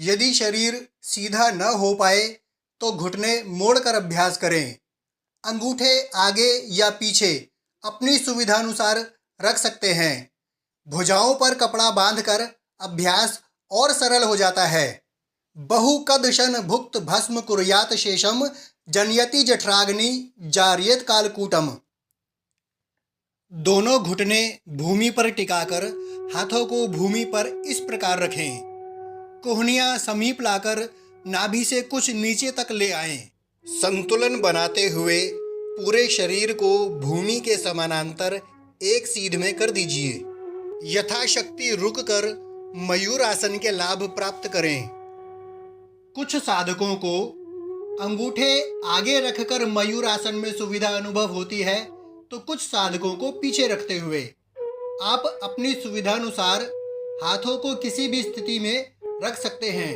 यदि शरीर सीधा न हो पाए तो घुटने मोड़कर अभ्यास करें। अंगूठे आगे या पीछे अपनी सुविधानुसार रख सकते हैं। भुजाओं पर कपड़ा बांधकर अभ्यास और सरल हो जाता है। बहुकदशन भुक्त भस्म कुर्यात शेषम जनयति जठराग्नि जार्येत कालकूटम। दोनों घुटने भूमि पर टिकाकर हाथों को भूमि पर इस प्रकार रखें। कोहनियां समीप लाकर नाभि से कुछ नीचे तक ले आएं। संतुलन बनाते हुए पूरे शरीर को भूमि के समानांतर एक सीध में कर दीजिए। यथाशक्ति रुककर मयूर आसन के लाभ प्राप्त करें। कुछ साधकों को अंगूठे आगे रखकर मयूर आसन में सुविधा अनुभव होती है, तो कुछ साधकों को पीछे रखते हुए। आप अपनी सुविधानुसार हाथों को किसी भी स्थिति में रख सकते हैं।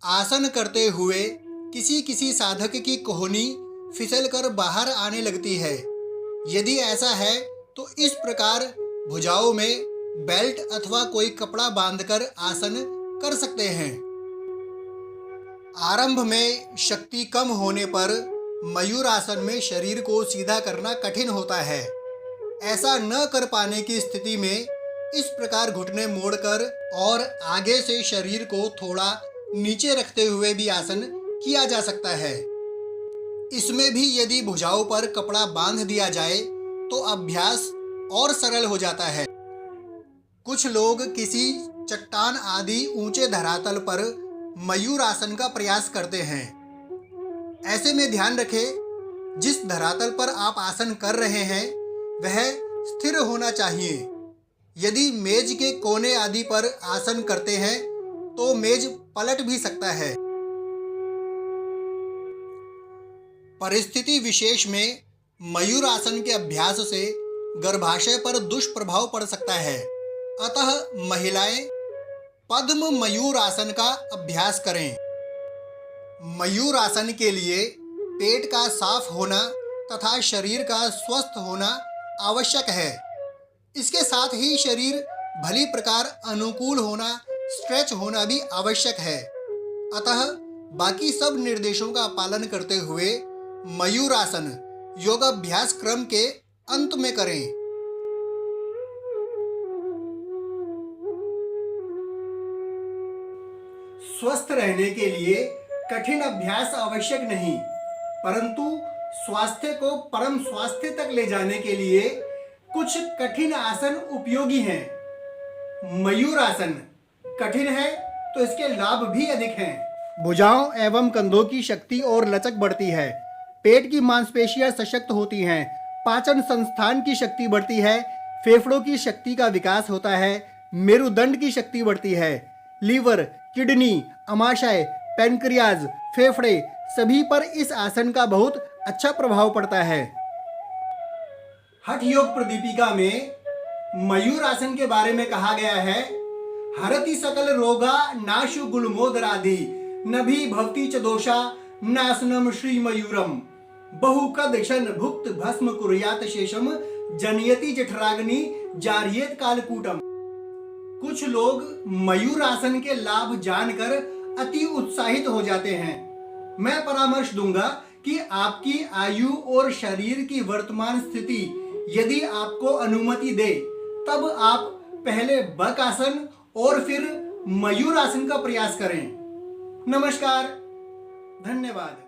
आसन करते हुए किसी किसी साधक की कोहनी फिसलकर बाहर आने लगती है। यदि ऐसा है तो इस प्रकार भुजाओं में बेल्ट अथवा कोई कपड़ा बांधकर आसन कर सकते हैं। आरंभ में शक्ति कम होने पर मयूर आसन में शरीर को सीधा करना कठिन होता है। ऐसा न कर पाने की स्थिति में इस प्रकार घुटने मोड़कर और आगे से शरीर को थोड़ा नीचे रखते हुए भी आसन किया जा सकता है। इसमें भी यदि भुजाओं पर कपड़ा बांध दिया जाए तो अभ्यास और सरल हो जाता है। कुछ लोग किसी चट्टान आदि ऊंचे धरातल पर मयूर आसन का प्रयास करते हैं। ऐसे में ध्यान रखें, जिस धरातल पर आप आसन कर रहे हैं वह स्थिर होना चाहिए। यदि मेज के कोने आदि पर आसन करते हैं तो मेज पलट भी सकता है। परिस्थिति विशेष में मयूर आसन के अभ्यास से गर्भाशय पर दुष्प्रभाव पड़ सकता है। अतः महिलाएं पद्म मयूर आसन का अभ्यास करें। मयूर आसन के लिए पेट का साफ होना तथा शरीर का स्वस्थ होना आवश्यक है। इसके साथ ही शरीर भली प्रकार अनुकूल होना, स्ट्रेच होना भी आवश्यक है। अतः बाकी सब निर्देशों का पालन करते हुए मयूर आसन योगाभ्यास क्रम के अंत में करें। स्वस्थ रहने के लिए कठिन अभ्यास आवश्यक नहीं, परंतु स्वास्थ्य को परम स्वास्थ्य तक ले जाने के लिए कुछ कठिन आसन उपयोगी हैं। मयूर आसन कठिन है तो इसके लाभ भी अधिक हैं। भुजाओं एवं कंधों की शक्ति और लचक बढ़ती है। पेट की मांसपेशियां सशक्त होती हैं। पाचन संस्थान की शक्ति बढ़ती है। फेफड़ों की शक्ति का विकास होता है। मेरुदंड की शक्ति बढ़ती है। लीवर, किडनी, अमाशय, पैनक्रियाज, फेफड़े सभी पर इस आसन का बहुत अच्छा प्रभाव पड़ता है। हठ योग प्रदीपिका में मयूर आसन के बारे में कहा गया है, हरति सकल रोगा नाशु गुलमोदरादि नभि भवति च दोषा नाशनम श्री मयूरम बहुकदशन भुक्त भस्म कुर्यात शेषम जनयति जठराग्नि जार्येत कालकूटम। कुछ लोग मयूर आसन के लाभ जानकर अति उत्साहित हो जाते हैं। मैं परामर्श दूंगा कि आपकी आयु और शरीर की वर्तमान स्थिति यदि आपको अनुमति दे तब आप पहले बक आसन और फिर मयूर आसन का प्रयास करें। नमस्कार, धन्यवाद।